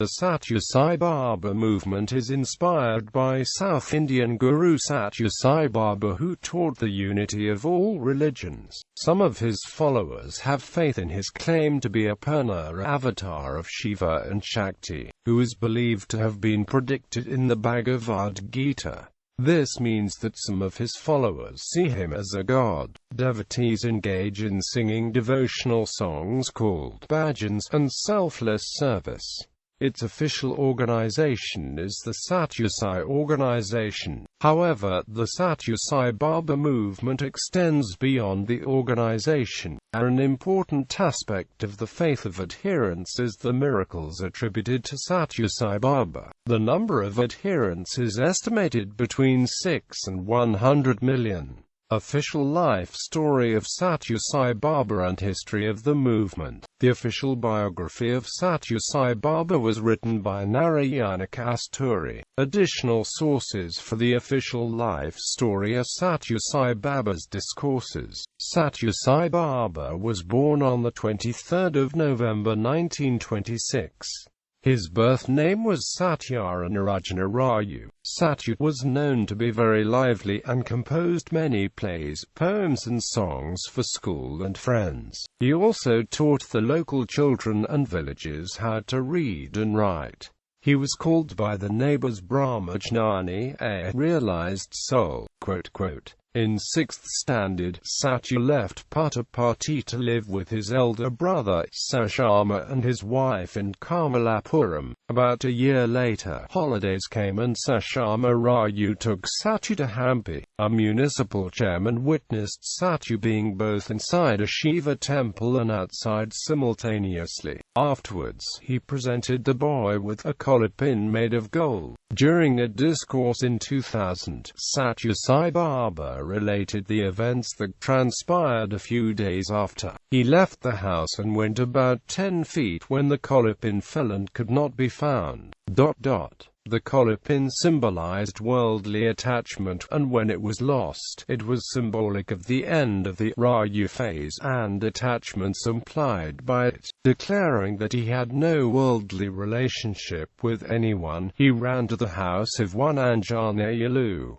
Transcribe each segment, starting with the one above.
The Satya Sai Baba movement is inspired by South Indian Guru Sathya Sai Baba, who taught the unity of all religions. Some of his followers have faith in his claim to be a purna avatar of Shiva and Shakti, who is believed to have been predicted in the Bhagavad Gita. This means that some of his followers see him as a god. Devotees engage in singing devotional songs called bhajans and selfless service. Its official organization is the Satya Sai Organisation. However, the Satya Sai Baba movement extends beyond the organization, and an important aspect of the faith of adherents is the miracles attributed to Satya Sai Baba. The number of adherents is estimated between 6 and 100 million. Official life story of Satya Sai Baba and history of the movement. The official biography of Satya Sai Baba was written by Narayana Kasturi. Additional sources for the official life story are Satya Sai Baba's discourses. Satya Sai Baba was born on the 23rd of November 1926. His birth name was Satyarnarajana Rayu. Satya was known to be very lively and composed many plays, poems and songs for school and friends. He also taught the local children and villages how to read and write. He was called by the neighbors Brahmajnani, a realized soul. In 6th standard, Satya left Puttaparthi to live with his elder brother, Sashama, and his wife in Kamalapuram. About a year later, holidays came and Sashama Rayu took Satya to Hampi. A municipal chairman witnessed Satya being both inside a Shiva temple and outside simultaneously. Afterwards, he presented the boy with a collar pin made of gold. During a discourse in 2000, Satya Sai Baba related the events that transpired a few days after. He left the house and went about 10 feet when the collar pin fell and could not be found. The collar pin symbolized worldly attachment, and when it was lost, it was symbolic of the end of the Rayu phase and attachments implied by it. Declaring that he had no worldly relationship with anyone, he ran to the house of one Anjaneyalu.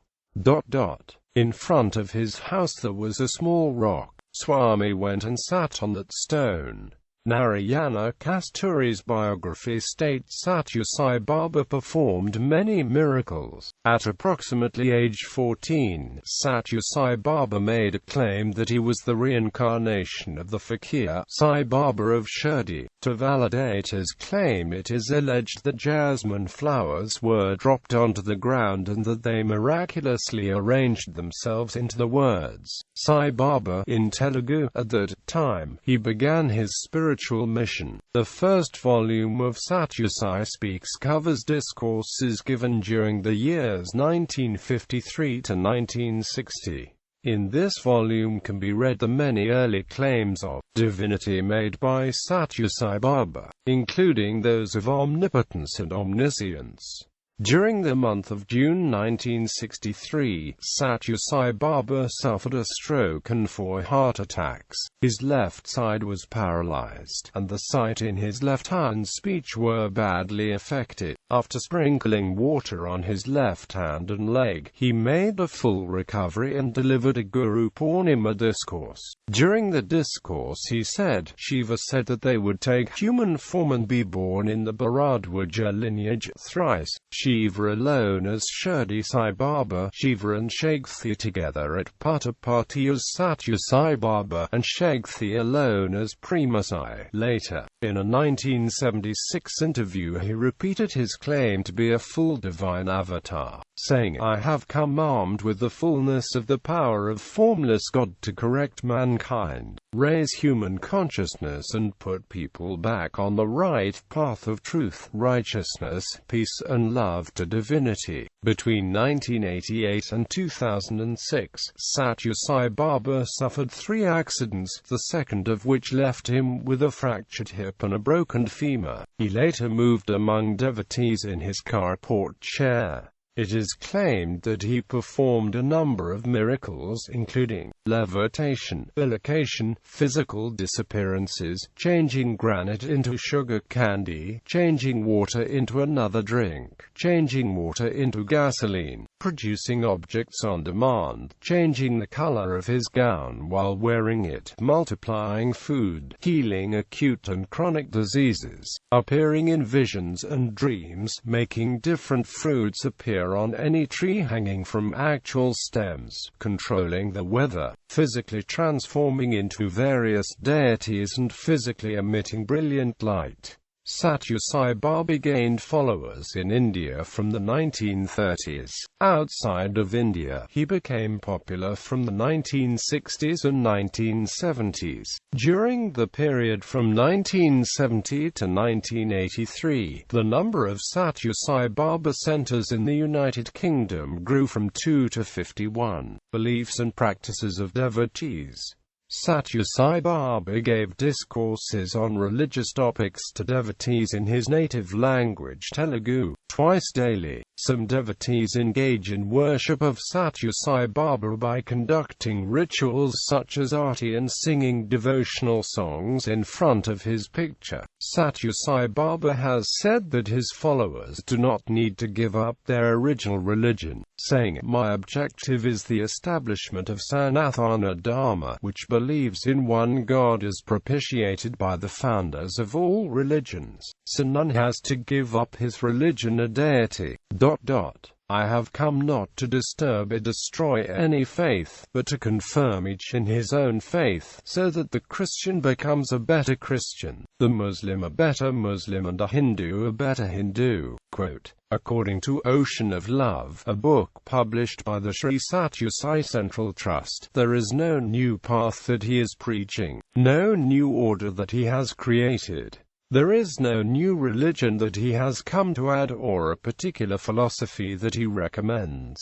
In front of his house there was a small rock. Swami went and sat on that stone. Narayana Kasturi's biography states Satya Sai Baba performed many miracles. At approximately age 14, Satya Sai Baba made a claim that he was the reincarnation of the fakir Sai Baba of Shirdi. To validate his claim, it is alleged that jasmine flowers were dropped onto the ground and that they miraculously arranged themselves into the words Sai Baba in Telugu. At that time, he began his spiritual mission. The first volume of Satya Sai Speaks covers discourses given during the years 1953 to 1960. In this volume can be read the many early claims of divinity made by Satya Sai Baba, including those of omnipotence and omniscience. During the month of June 1963, Satya Sai Baba suffered a stroke and 4 heart attacks. His left side was paralyzed, and the sight in his left hand speech were badly affected. After sprinkling water on his left hand and leg, he made a full recovery and delivered a Guru Purnima discourse. During the discourse he said, Shiva said that they would take human form and be born in the Bharadwaja lineage thrice. Shiva alone as Shirdi Sai Baba, Shiva and Shakti together at Puttaparthi as Satya Sai Baba, and Shakti alone as Prema Sai. Later, in a 1976 interview, he repeated his claim to be a full divine avatar, saying, I have come armed with the fullness of the power of formless God to correct mankind, raise human consciousness and put people back on the right path of truth, righteousness, peace and love to divinity. Between 1988 and 2006, Satya Sai Baba suffered 3 accidents, the second of which left him with a fractured hip and a broken femur. He later moved among devotees in his carport chair. It is claimed that he performed a number of miracles including levitation, evocation, physical disappearances, changing granite into sugar candy, changing water into another drink, changing water into gasoline, producing objects on demand, changing the color of his gown while wearing it, multiplying food, healing acute and chronic diseases, appearing in visions and dreams, making different fruits appear on any tree hanging from actual stems, controlling the weather, physically transforming into various deities and physically emitting brilliant light. Satya Sai Baba gained followers in India from the 1930s. Outside of India, he became popular from the 1960s and 1970s. During the period from 1970 to 1983, the number of Satya Sai Baba centers in the United Kingdom grew from 2 to 51. Beliefs and practices of devotees. Satya Sai Baba gave discourses on religious topics to devotees in his native language Telugu, twice daily. Some devotees engage in worship of Satya Sai Baba by conducting rituals such as arti and singing devotional songs in front of his picture. Satya Sai Baba has said that his followers do not need to give up their original religion, saying, "My objective is the establishment of Sanatana Dharma, which believes in one God as propitiated by the founders of all religions, so none has to give up his religion or deity. I have come not to disturb or destroy any faith, but to confirm each in his own faith, so that the Christian becomes a better Christian, the Muslim a better Muslim, and a Hindu a better Hindu." Quote, according to Ocean of Love, a book published by the Sri Satya Sai Central Trust, there is no new path that he is preaching, no new order that he has created. There is no new religion that he has come to add or a particular philosophy that he recommends.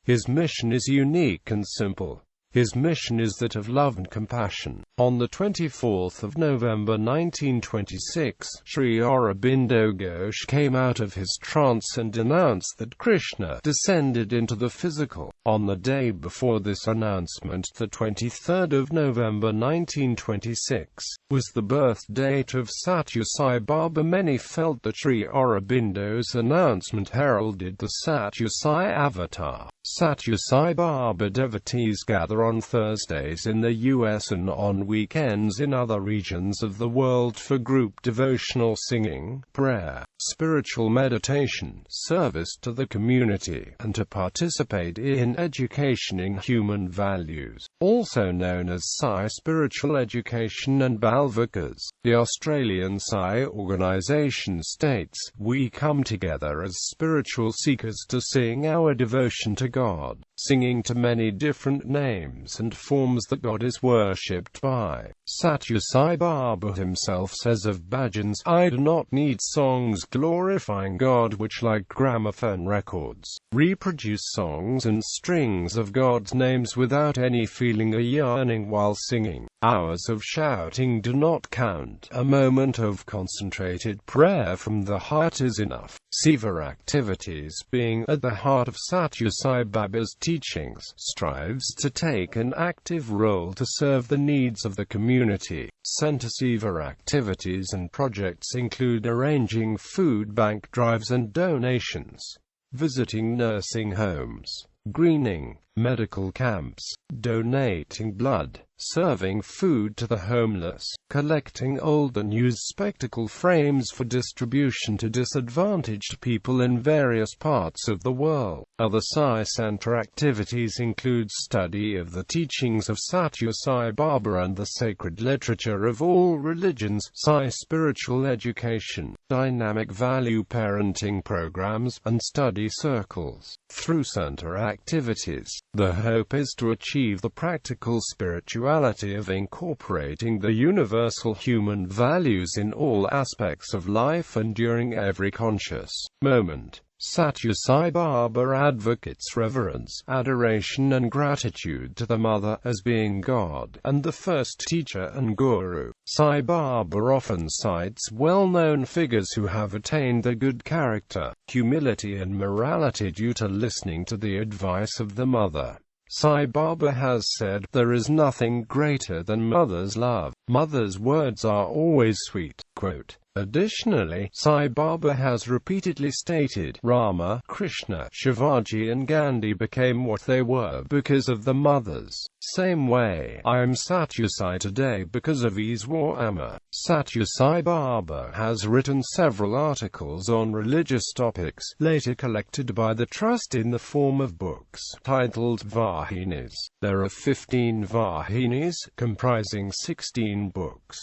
His mission is unique and simple. His mission is that of love and compassion. On the 24th of November 1926, Sri Aurobindo Ghosh came out of his trance and announced that Krishna descended into the physical. On the day before this announcement, the 23rd of November 1926, was the birth date of Satya Sai Baba. Many felt that Sri Aurobindo's announcement heralded the Satya Sai avatar. Satya Sai Baba devotees gather on Thursdays in the US and on weekends in other regions of the world for group devotional singing, prayer, spiritual meditation, service to the community, and to participate in education in human values, also known as Sai Spiritual Education and Balvakas. The Australian Sai Organisation states, "We come together as spiritual seekers to sing our devotion to God, singing to many different names and forms that God is worshipped by." Satya Sai Baba himself says of bhajans, "I do not need songs glorifying God which, like gramophone records, reproduce songs and strings of God's names without any feeling or yearning while singing. Hours of shouting do not count. A moment of concentrated prayer from the heart is enough." Sivir Activities, being at the heart of Satya Sai Baba's teachings, strives to take an active role to serve the needs of the community. Center Sivir activities and projects include arranging food bank drives and donations, visiting nursing homes, greening, medical camps, donating blood, serving food to the homeless, collecting old and used spectacle frames for distribution to disadvantaged people in various parts of the world. Other Sai Center activities include study of the teachings of Satya Sai Baba and the sacred literature of all religions, Sai spiritual education, dynamic value parenting programs, and study circles. Through center activities, the hope is to achieve the practical spirituality of incorporating the universal human values in all aspects of life and during every conscious moment. Satya Sai Baba advocates reverence, adoration and gratitude to the Mother as being God and the first teacher and guru. Sai Baba often cites well-known figures who have attained the good character, humility and morality due to listening to the advice of the Mother. Sai Baba has said, "There is nothing greater than Mother's love. Mother's words are always sweet." Quote. Additionally, Sai Baba has repeatedly stated, Rama, Krishna, Shivaji and Gandhi became what they were because of the mothers. Same way, I am Satya Sai today because of Iswar. Satya Sai Baba has written several articles on religious topics, later collected by the Trust in the form of books, titled Vahinis. There are 15 Vahinis, comprising 16 books.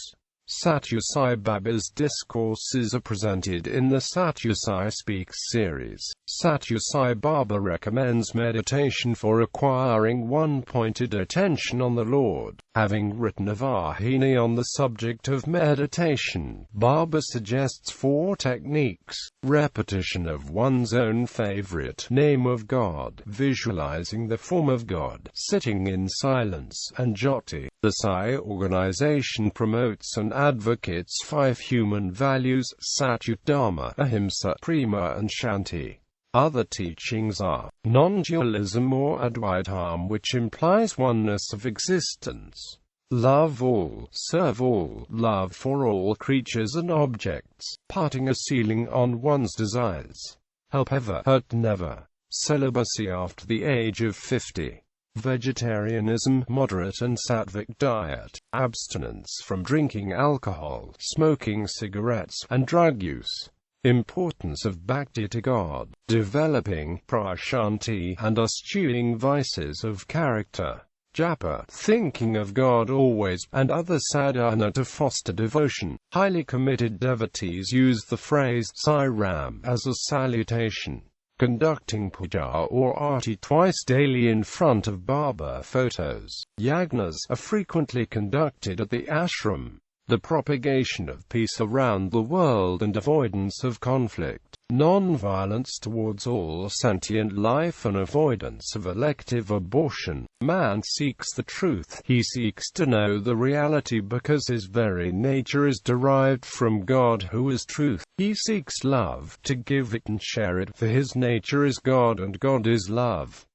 Satya Sai Baba's discourses are presented in the Satya Sai Speaks series. Satya Sai Baba recommends meditation for acquiring one-pointed attention on the Lord. Having written a Vahini on the subject of meditation, Baba suggests 4 techniques: repetition of one's own favorite name of God, visualizing the form of God, sitting in silence, and jati. The Sai Organization promotes and advocates 5 human values: Satya, Dharma, Ahimsa, Prema and Shanti. Other teachings are non-dualism or Advaitam, which implies oneness of existence, love all, serve all, love for all creatures and objects, putting a ceiling on one's desires, help ever, hurt never, celibacy after the age of 50. Vegetarianism, moderate and sattvic diet, abstinence from drinking alcohol, smoking cigarettes, and drug use. Importance of bhakti to God, developing prashanti, and eschewing vices of character. Japa, thinking of God always, and other sadhana to foster devotion. Highly committed devotees use the phrase Sai Ram as a salutation. Conducting puja or arti twice daily in front of Barber photos. Yagnas are frequently conducted at the ashram. The propagation of peace around the world and avoidance of conflict. Non-violence towards all sentient life and avoidance of elective abortion. Man seeks the truth. He seeks to know the reality because his very nature is derived from God who is truth. He seeks love, to give it and share it, for his nature is God and God is love.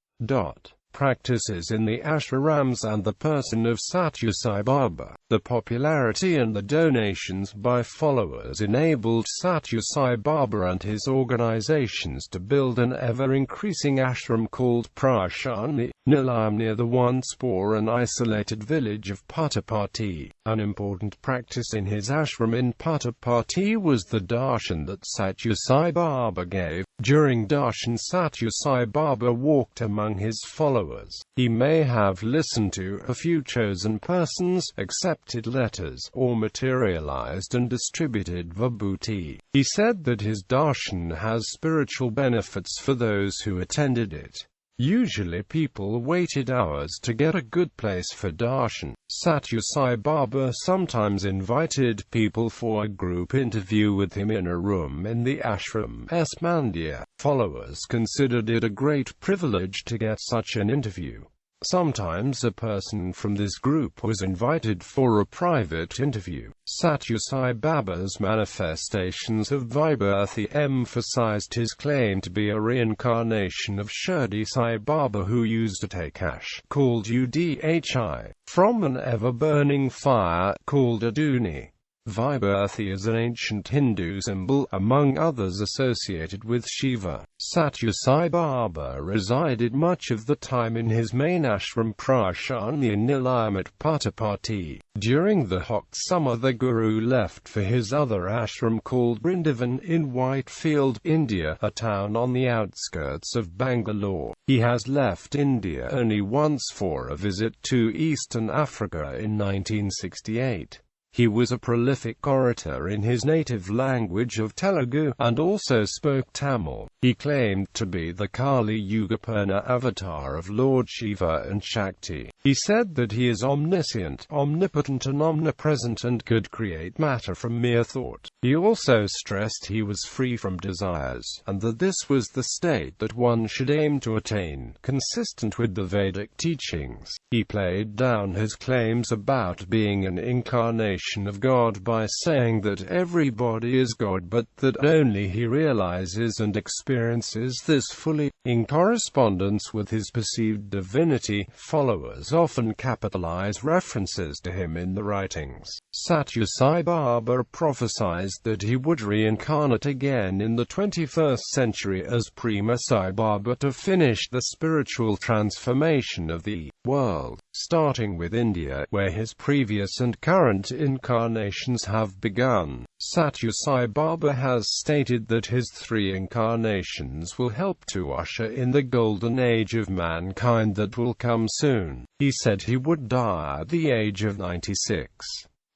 Practices in the ashrams and the person of Satya Sai Baba. The popularity and the donations by followers enabled Satya Sai Baba and his organizations to build an ever-increasing ashram called Prashani Nilayam near the once poor and isolated village of Puttaparthi. An important practice in his ashram in Puttaparthi was the darshan that Satya Sai Baba gave. During darshan, Satya Sai Baba walked among his followers. He may have listened to a few chosen persons, accepted letters, or materialized and distributed vibhuti. He said that his darshan has spiritual benefits for those who attended it. Usually people waited hours to get a good place for darshan. Satya Sai Baba sometimes invited people for a group interview with him in a room in the ashram's mandir. Followers considered it a great privilege to get such an interview. Sometimes a person from this group was invited for a private interview. Satya Sai Baba's manifestations of Vibhurti emphasized his claim to be a reincarnation of Shirdi Sai Baba, who used to take ash, called Udhi, from an ever-burning fire, called Aduni. Vibhurti is an ancient Hindu symbol, among others associated with Shiva. Satya Sai Baba resided much of the time in his main ashram Prashani Nilayam at Puttaparthi. During the hot summer the Guru left for his other ashram called Vrindavan in Whitefield, India, a town on the outskirts of Bangalore. He has left India only once for a visit to Eastern Africa in 1968. He was a prolific orator in his native language of Telugu, and also spoke Tamil. He claimed to be the Kali Yuga Purna avatar of Lord Shiva and Shakti. He said that he is omniscient, omnipotent and omnipresent and could create matter from mere thought. He also stressed he was free from desires, and that this was the state that one should aim to attain, consistent with the Vedic teachings. He played down his claims about being an incarnation of God by saying that everybody is God, but that only he realizes and experiences this fully. In correspondence with his perceived divinity, followers often capitalize references to him in the writings. Sathya Sai Baba prophesied that he would reincarnate again in the 21st century as Prima Sai Baba to finish the spiritual transformation of the world, starting with India, where his previous and current incarnations have begun. Sathya Sai Baba has stated that his 3 incarnations will help to usher in the golden age of mankind that will come soon. He said he would die at the age of 96.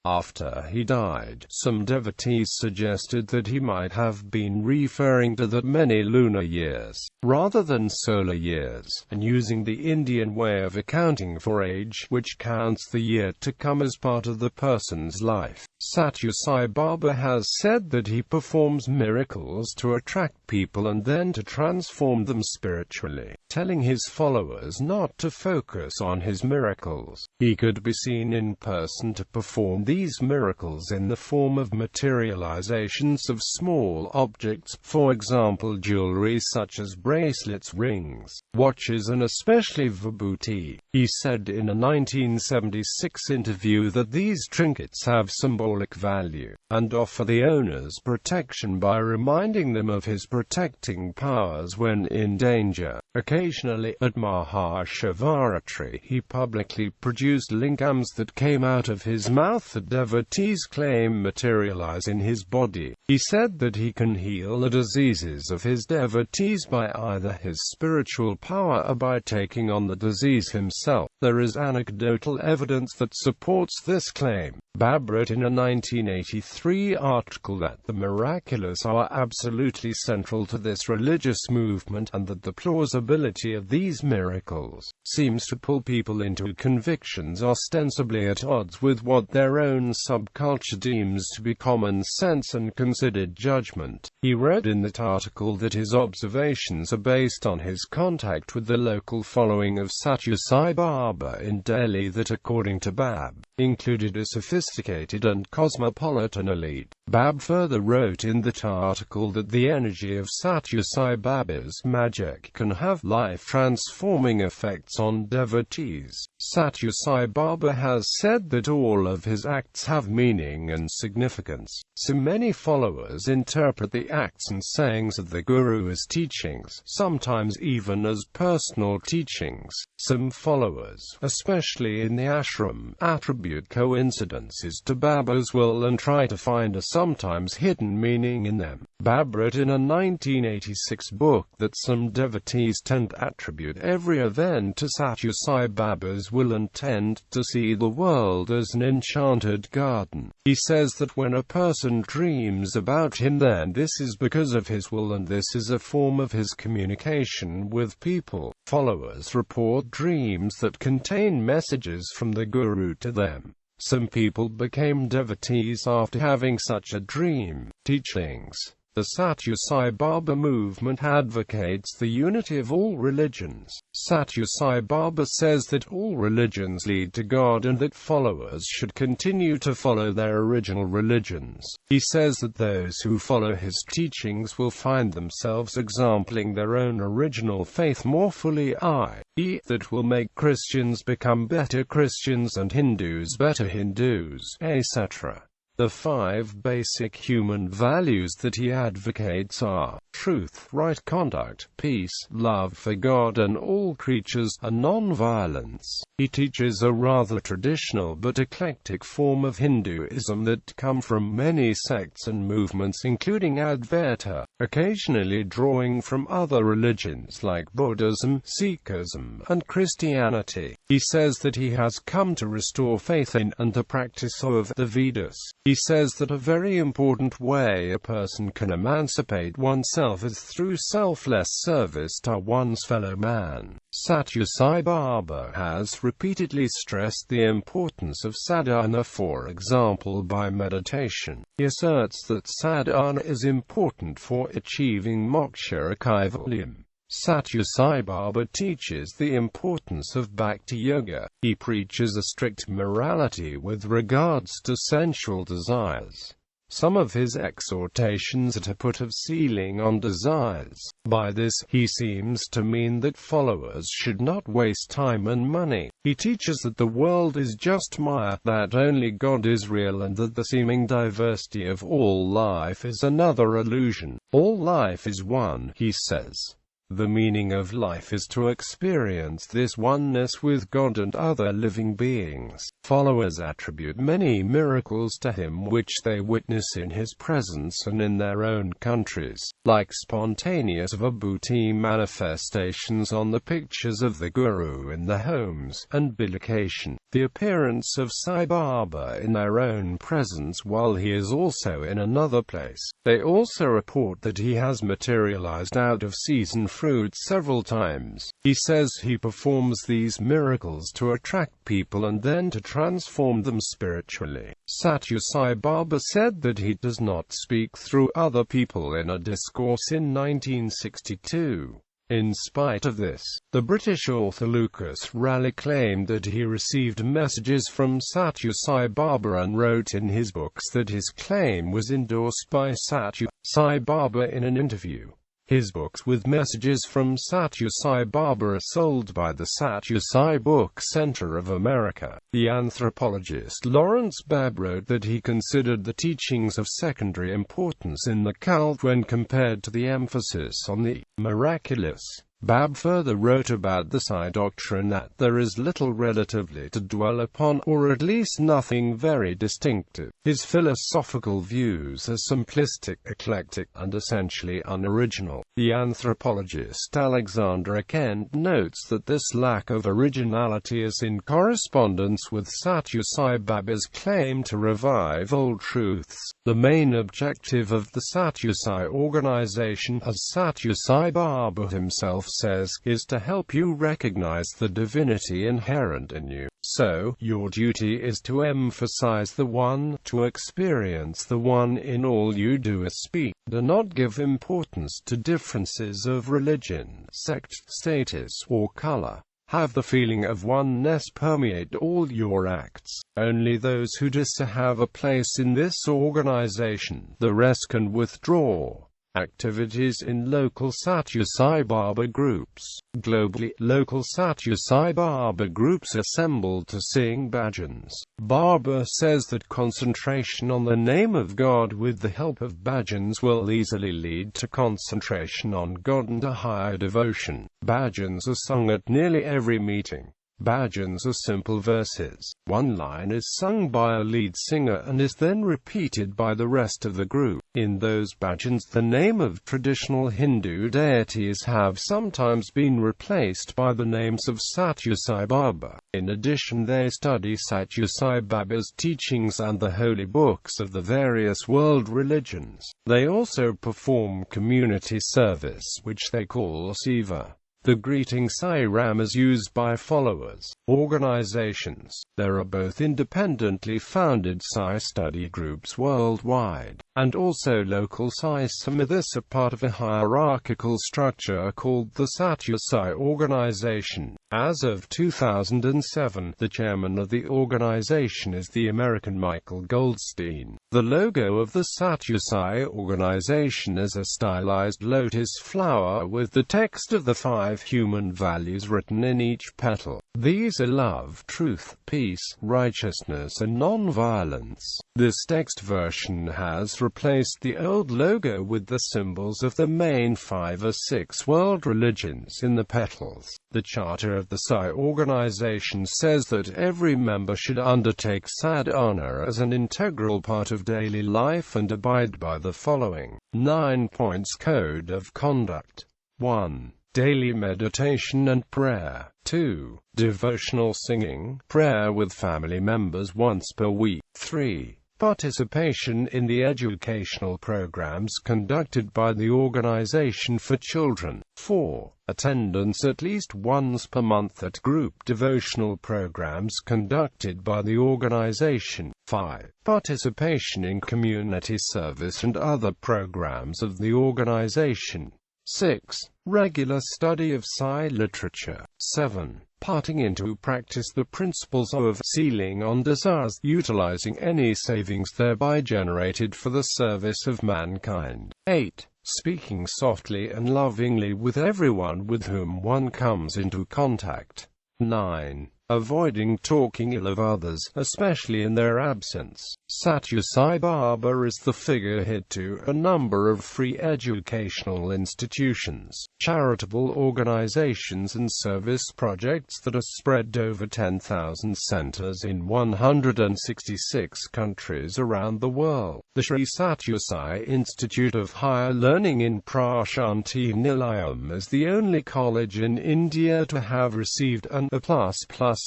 After he died, some devotees suggested that he might have been referring to that many lunar years, rather than solar years, and using the Indian way of accounting for age, which counts the year to come as part of the person's life. Sathya Sai Baba has said that he performs miracles to attract people and then to transform them spiritually, telling his followers not to focus on his miracles. He could be seen in person to perform these miracles in the form of materializations of small objects, for example jewelry such as bracelets, rings, watches and especially vibhuti. He said in a 1976 interview that these trinkets have symbolic value, and offer the owners protection by reminding them of his protecting powers when in danger. Occasionally, at Mahashivaratri, he publicly produced lingams that came out of his mouth that devotees claim materialize in his body. He said that he can heal the diseases of his devotees by either his spiritual power or by taking on the disease himself. There is anecdotal evidence that supports this claim. Barber wrote in a 1983 article that the miraculous are absolutely central to this religious movement, and that the plausibility of these miracles seems to pull people into convictions ostensibly at odds with what their own subculture deems to be common sense and considered judgment. He wrote in that article that his observations are based on his contact with the local following of Sathya Sai Baba in Delhi that, according to Bab, included a sophisticated and cosmopolitan elite. Bab further wrote in that article that the energy of Sathya Sai Baba's magic can have life-transforming effects on devotees. Sathya Sai Baba has said that all of his acts have meaning and significance, so many followers interpret the acts and sayings of the Guru as teachings, sometimes even as personal teachings. Some followers, especially in the ashram, attribute coincidences to Baba's will and try to find a sometimes hidden meaning in them. Bab wrote in a 1986 book that some devotees tend to attribute every event to Sathya Sai Baba's will and tend to see the world as an enchanted garden. He says that when a person dreams about him, then this is because of his will, and this is a form of his communication with people. Followers report dreams that contain messages from the Guru to them. Some people became devotees after having such a dream. Teachings. The Sathya Sai Baba movement advocates the unity of all religions. Sathya Sai Baba says that all religions lead to God and that followers should continue to follow their original religions. He says that those who follow his teachings will find themselves exempling their own original faith more fully, i.e., that will make Christians become better Christians and Hindus better Hindus, etc. The 5 basic human values that he advocates are truth, right conduct, peace, love for God and all creatures, and non-violence. He teaches a rather traditional but eclectic form of Hinduism that come from many sects and movements including Advaita, occasionally drawing from other religions like Buddhism, Sikhism, and Christianity. He says that he has come to restore faith in and the practice of the Vedas. He says that a very important way a person can emancipate oneself is through selfless service to one's fellow man. Satya Sai Baba has repeatedly stressed the importance of sadhana, for example by meditation. He asserts that sadhana is important for achieving moksha or kaivalya. Satya Sai Baba teaches the importance of bhakti yoga. He preaches a strict morality with regards to sensual desires. Some of his exhortations are to put a ceiling on desires. By this, he seems to mean that followers should not waste time and money. He teaches that the world is just Maya, that only God is real, and that the seeming diversity of all life is another illusion. All life is one, he says. The meaning of life is to experience this oneness with God and other living beings. Followers attribute many miracles to him which they witness in his presence and in their own countries, like spontaneous vibhuti manifestations on the pictures of the Guru in the homes, and bilocation, the appearance of Sai Baba in their own presence while he is also in another place. They also report that he has materialized out of season fruit several times. He says he performs these miracles to attract people and then to transform them spiritually. Satya Sai Baba said that he does not speak through other people in a discourse in 1962. In spite of this, the British author Lucas Raleigh claimed that he received messages from Satya Sai Baba and wrote in his books that his claim was endorsed by Satya Sai Baba in an interview. His books with messages from Satya Sai Baba are sold by the Satya Sai Book Center of America. The anthropologist Lawrence Barber wrote that he considered the teachings of secondary importance in the cult when compared to the emphasis on the miraculous. Barber further wrote about the Sai doctrine that there is little relatively to dwell upon, or at least nothing very distinctive. His philosophical views are simplistic, eclectic, and essentially unoriginal. The anthropologist Alexandra Kent notes that this lack of originality is in correspondence with Satya Sai Baba's claim to revive old truths. The main objective of the Satya Sai Organization, as Satya Sai Baba himself says, is to help you recognize the divinity inherent in you. So, your duty is to emphasize the One, to experience the One in all you do or speak. Do not give importance to differences of religion, sect, status, or color. Have the feeling of oneness permeate all your acts. Only those who desire to have a place in this organization, the rest can withdraw. Activities in local Satya Sai Baba groups. Globally, local Satya Sai Baba groups assembled to sing bhajans. Barber says that concentration on the name of God with the help of bhajans will easily lead to concentration on God and a higher devotion. Bhajans are sung at nearly every meeting. Bhajans are simple verses. One line is sung by a lead singer and is then repeated by the rest of the group. In those bhajans, the name of traditional Hindu deities have sometimes been replaced by the names of Satya Sai Baba. In addition, they study Satya Sai Baba's teachings and the holy books of the various world religions. They also perform community service, which they call Shiva. The greeting Sai Ram is used by followers, organizations. There are both independently founded Sai study groups worldwide, and also local Sai Samitis, are part of a hierarchical structure called the Satya Sai Organization. As of 2007, the chairman of the organization is the American Michael Goldstein. The logo of the Satya Sai Organization is a stylized lotus flower with the text of the 5 human values written in each petal. These are love, truth, peace, righteousness and non-violence. This text version has replaced the old logo with the symbols of the main 5 or 6 world religions in the petals. The charter of the Sai Organization says that every member should undertake sadhana as an integral part of daily life and abide by the following 9 points code of conduct. 1. Daily meditation and prayer. 2. Devotional singing, prayer with family members once per week. 3. Participation in the educational programs conducted by the organization for children. 4. Attendance at least once per month at group devotional programs conducted by the organization. 5. Participation in community service and other programs of the organization. 6. Regular study of Sai literature. 7. Putting into practice the principles of sealing on desires, utilizing any savings thereby generated for the service of mankind. 8. Speaking softly and lovingly with everyone with whom one comes into contact. 9. Avoiding talking ill of others, especially in their absence. Satya Sai Baba is the figurehead to a number of free educational institutions, charitable organizations and service projects that are spread over 10,000 centers in 166 countries around the world. The Sri Satya Sai Institute of Higher Learning in Prashanti Nilayam is the only college in India to have received an A++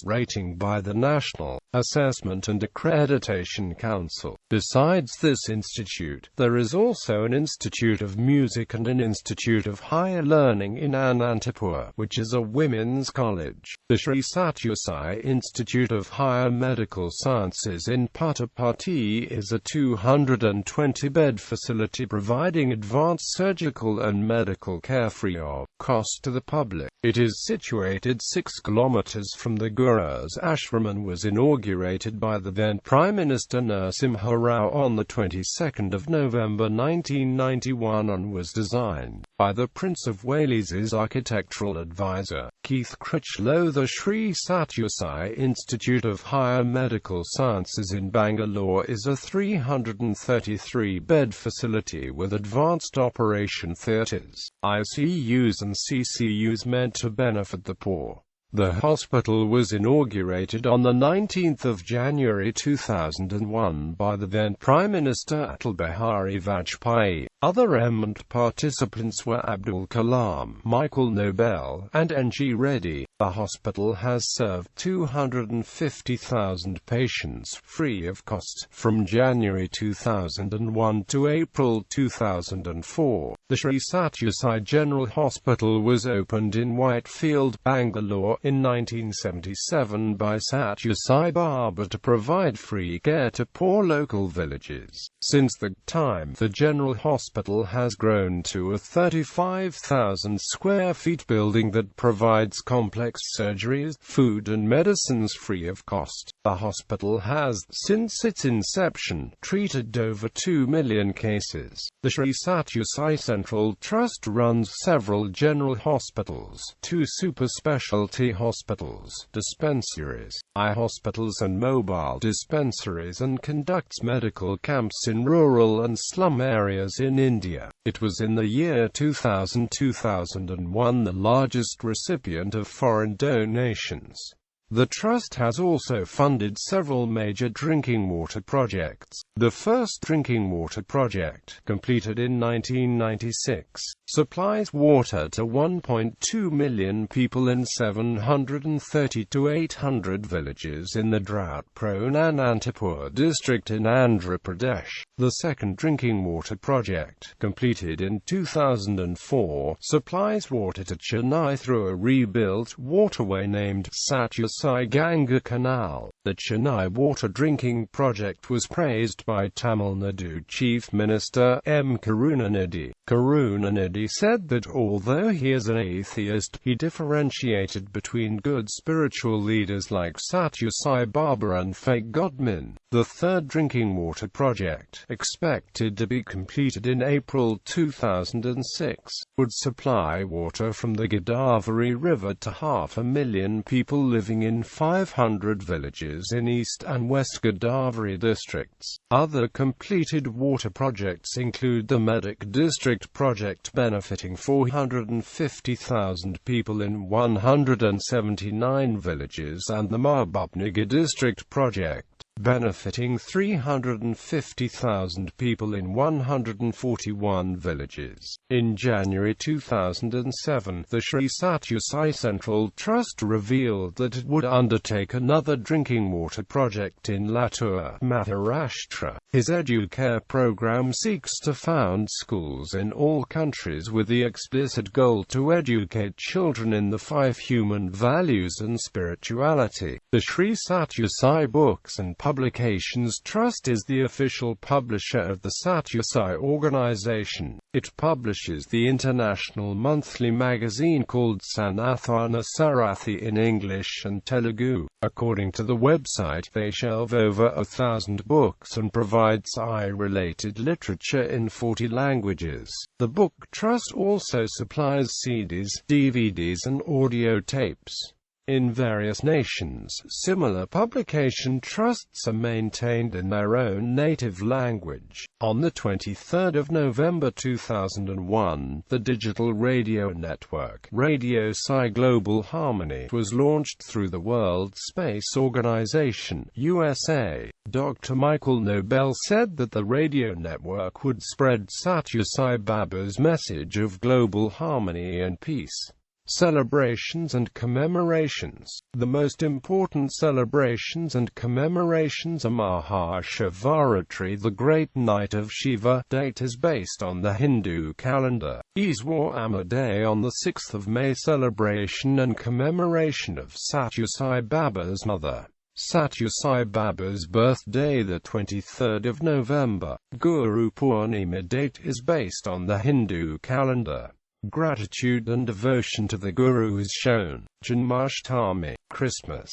rating by the National Assessment and Accreditation Council. Besides this institute, there is also an Institute of Music and an Institute of Higher Learning in Anantapur, which is a women's college. The Sri Satya Sai Institute of Higher Medical Sciences in Puttaparthi is a 220-bed facility providing advanced surgical and medical care free of cost to the public. It is situated 6 kilometers from the Guru's ashram and was inaugurated by the then Prime Minister Narasimha Rao on the 22nd of November 1991 and was designed by the Prince of Wales's architectural advisor, Keith Critchlow. The Sri Satya Sai Institute of Higher Medical Sciences in Bangalore is a 333-bed facility with advanced operation theatres, ICUs and CCUs meant to benefit the poor. The hospital was inaugurated on the 19th of January 2001 by the then Prime Minister Atal Bihari Vajpayee. Other eminent participants were Abdul Kalam, Michael Nobel, and N.G. Reddy. The hospital has served 250,000 patients free of cost from January 2001 to April 2004. The Sri Satya Sai General Hospital was opened in Whitefield, Bangalore, in 1977 by Satya Sai Baba to provide free care to poor local villages. Since that time, the General Hospital has grown to a 35,000 square feet building that provides complex surgeries, food and medicines free of cost. The hospital has, since its inception, treated over 2 million cases. The Sri Satya Sai Central Trust runs several general hospitals, 2 super specialty hospitals, dispensaries, eye hospitals and mobile dispensaries, and conducts medical camps in rural and slum areas in India. It was in the year 2000-2001 the largest recipient of foreign donations. The Trust has also funded several major drinking water projects. The first drinking water project, completed in 1996, supplies water to 1.2 million people in 730 to 800 villages in the drought-prone Anantapur district in Andhra Pradesh. The second drinking water project, completed in 2004, supplies water to Chennai through a rebuilt waterway named Satya Sai Ganga Canal. The Chennai water drinking project was praised by Tamil Nadu Chief Minister M. Karunanidhi. Karunanidhi said that although he is an atheist, he differentiated between good spiritual leaders like Satya Sai Baba and fake godmen. The third drinking water project, expected to be completed in April 2006, would supply water from the Godavari River to 500,000 people living in 500 villages in East and West Godavari districts. Other completed water projects include the Medak District project benefiting 450,000 people in 179 villages and the Mahbubnagar District project, benefiting 350,000 people in 141 villages. In January 2007, the Sri Satya Sai Central Trust revealed that it would undertake another drinking water project in Latur, Maharashtra. His EduCare program seeks to found schools in all countries with the explicit goal to educate children in the 5 human values and spirituality. The Sri Satya Sai Books and Publications Trust is the official publisher of the Satya Sai Organisation. It publishes the international monthly magazine called Sanatana Sarathi in English and Telugu. According to the website, they shelve over 1,000 books and provide Sai-related literature in 40 languages. The Book Trust also supplies CDs, DVDs and audio tapes. In various nations, similar publication trusts are maintained in their own native language. On the 23rd of November 2001, the digital radio network, Radio Sai Global Harmony, was launched through the World Space Organization, USA. Dr. Michael Nobel said that the radio network would spread Satya Sai Baba's message of global harmony and peace. Celebrations and commemorations. The most important celebrations and commemorations are Mahashivaratri, the Great Night of Shiva. Date is based on the Hindu calendar. Easwar Amar Day on the 6th of May. Celebration and commemoration of Satya Sai Baba's mother, Satya Sai Baba's birthday, the 23rd of November. Guru Purnima. Date is based on the Hindu calendar. Gratitude and devotion to the Guru is shown. Janmashtami, Christmas.